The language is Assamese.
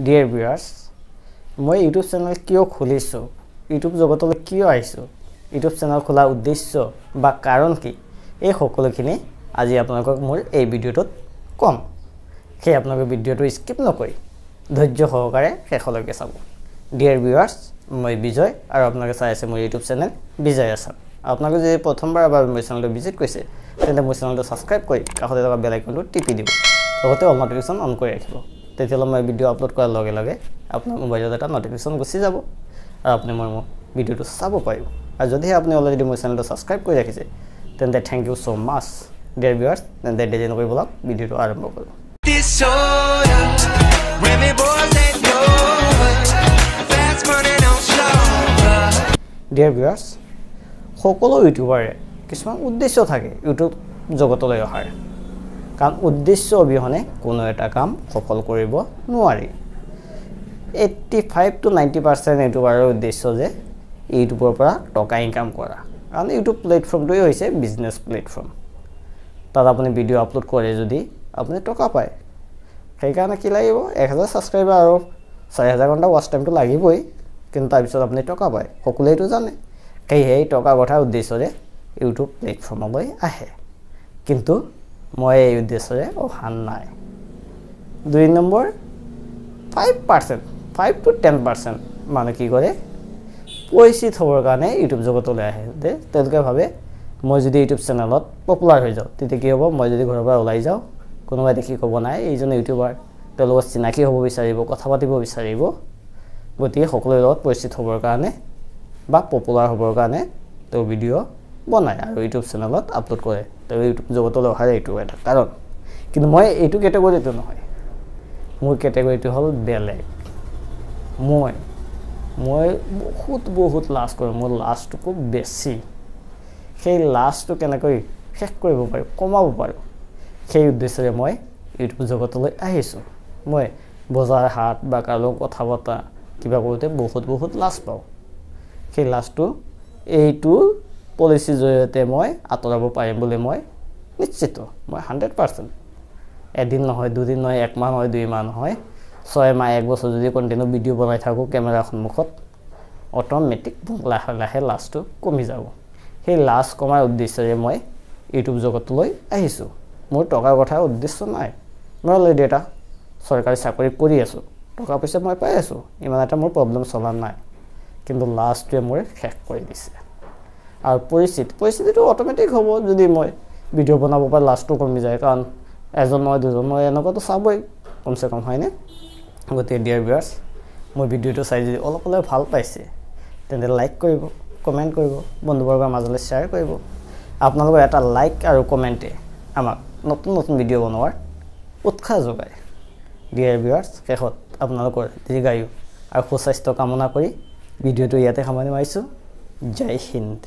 ডিয়াৰ ভিউয়াৰ্স মই ইউটিউব চেনেল কিয় খুলিছো ইউটিউব জগতলৈ কিয় আহিছো ইউটিউব চেনেল খোলাৰ উদ্দেশ্য বা কাৰণ কি এই সকলোখিনি আজি আপোনালোকক মোৰ এই ভিডিঅ'টোত কম সেই আপোনালোকে ভিডিঅ'টো স্কিপ নকৰি ধৈৰ্য সহকাৰে শেষলৈকে চাব ডিয়াৰ ভিউয়াৰ্স মই বিজয় আৰু আপোনালোকে চাই আছে মোৰ ইউটিউব চেনেল বিজয় আছাম আপোনালোকে যদি প্ৰথমবাৰ মোৰ চেনেলটো ভিজিট কৰিছে তেন্তে মোৰ চেনেলটো সাবস্ক্ৰাইব কৰি কাষতে থকা বেল আইকনটো টিপি দিব লগতে অল নটিফিকেশ্যন অন কৰি ৰাখিব তেতিয়ালৈ মই ভিডিঅ' আপলোড কৰাৰ লগে লগে আপোনাৰ মোবাইলত এটা নটিফিকেশ্যন গুচি যাব আৰু আপুনি মোৰ ভিডিঅ'টো চাব পাৰিব আৰু যদি আপুনি অলৰেডি মোৰ চেনেলটো সাবস্ক্ৰাইব কৰি ৰাখিছে তেন্তে থ্যাংক ইউ সো মাচ ডিয়াৰ ভিউয়াৰ্স তেন্তে দেৰি নকৰি বলক ভিডিঅ'টো আৰম্ভ কৰোঁ ডিয়াৰ ভিউয়াৰ্স সকলো ইউটিউবাৰে কিছুমান উদ্দেশ্য থাকে ইউটিউব জগতলৈ অহাৰ কাৰণ উদ্দেশ্য অবিহনে কোনো এটা কাম সফল কৰিব নোৱাৰি 85 to 90% ইউটিউবাৰৰ উদ্দেশ্য যে ইউটিউবৰ পৰা টকা ইনকাম কৰা কাৰণ ইউটিউব প্লেটফৰ্মটোই হৈছে বিজনেছ প্লেটফৰ্ম তাত আপুনি ভিডিঅ' আপলোড কৰে যদি আপুনি টকা পায় সেইকাৰণে কি লাগিব 1000 ছাবস্ক্ৰাইবাৰ আৰু 4000 ঘণ্টা ৱাচ টাইমটো লাগিবই কিন্তু তাৰপিছত আপুনি টকা পায় সকলোৱেতো জানে সেই টকা কথা উদ্দেশ্যৰে ইউটিউব প্লেটফৰ্মলৈ আহে কিন্তু মই এই উদ্দেশ্যৰে অহা নাই 2 নম্বৰ 5% 5 to 10% মানে কি কৰে পৰিচিত হ'বৰ কাৰণে ইউটিউব জগতলৈ আহে তেওঁলোকে ভাবে মই যদি ইউটিউব চেনেলত পপুলাৰ হৈ যাওঁ তেতিয়া কি হ'ব মই যদি ঘৰৰ পৰা ওলাই যাওঁ কোনোবাই দেখি ক'ব নাই এইজন ইউটিউবাৰ তেওঁলোকৰ চিনাকি হ'ব বিচাৰিব কথা পাতিব বিচাৰিব গতিকে সকলোৰে লগত পৰিচিত হ'বৰ কাৰণে বা পপুলাৰ হ'বৰ কাৰণে তেওঁ ভিডিঅ' বনায় আৰু ইউটিউব চেনেলত আপলোড কৰে তেওঁ ইউটিউব জগতলৈ অহাৰ এইটো এটা কাৰণ কিন্তু মই এইটো কেটেগৰীটো নহয় মোৰ কেটেগৰীটো হ'ল বেলেগ মই বহুত লাজ কৰোঁ মোৰ লাজটো খুব বেছি সেই লাজটো কেনেকৈ শেষ কৰিব পাৰোঁ কমাব পাৰোঁ সেই উদ্দেশ্যৰে মই ইউটিউব জগতলৈ আহিছোঁ মই বজাৰ হাট বা কাৰো কথা বতৰা কিবা কৰোঁতে বহুত লাজ পাওঁ সেই লাজটো এইটো পলিচিৰ জৰিয়তে মই আঁতৰাব পাৰিম বুলি মই নিশ্চিত মই 100% এদিন নহয় দুদিন নহয় এক মাহ নহয় 2 মাহ নহয় 6 মাহ 1 বছৰ যদি কণ্টিনিউ ভিডিঅ' বনাই থাকোঁ কেমেৰাৰ সন্মুখত অট'মেটিক লাহে লাজটো কমি যাব সেই লাজ কমাৰ উদ্দেশ্যৰে মই ইউটিউব জগতলৈ আহিছোঁ মোৰ টকাৰ কথা উদ্দেশ্য নাই মই অলৰেডি এটা চৰকাৰী চাকৰি কৰি আছোঁ টকা পইচা মই পাই আছোঁ ইমান এটা মোৰ প্ৰব্লেম চলা নাই কিন্তু লাজটোৱে মোৰ শেষ কৰি দিছে আৰু পৰিস্থিতিটো অট'মেটিক হ'ব যদি মই ভিডিঅ' বনাব পৰা লাজটো কমি যায় কাৰণ এজন নহয় দুজন মই এনেকুৱাতো চাবই কমচে কম হয়নে গতিকে ডিয়াৰ ভিউয়াৰ্স মোৰ ভিডিঅ'টো চাই যদি অলপ ভাল পাইছে তেন্তে লাইক কৰিব কমেণ্ট কৰিব বন্ধুবৰ্গৰ মাজলৈ শ্বেয়াৰ কৰিব আপোনালোকৰ এটা লাইক আৰু কমেণ্টে আমাক নতুন ভিডিঅ' বনোৱাৰ উৎসাহ যোগায় ডিয়াৰ ভিউয়াৰ্স শেষত আপোনালোকৰ দীৰ্ঘায়ু আৰু সুস্বাস্থ্য কামনা কৰি ভিডিঅ'টো ইয়াতে সামৰণি মাৰিছোঁ জয় হিন্দ